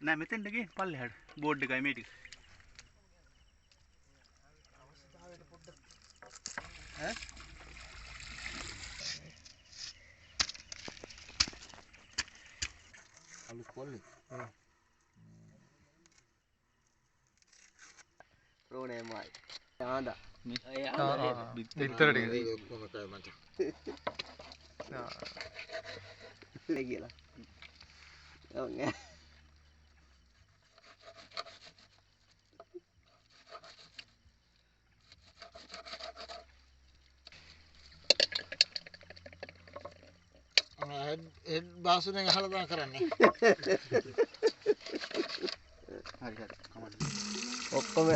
නෑ මෙතෙන්ට ගිහින් පල්ලෙහාට බෝඩ් එකයි මේ ටික. ඈ? අලු කොල්ලේ. රෝනේ මයි. ආන්දා. විතර ටික. ඔක්කොම කය මට. කියලා. ඔව් නෑ. හෙඩ් බාසුවෙන් අහලා තමයි කරන්නේ. හරි හරි. ඔක්කොම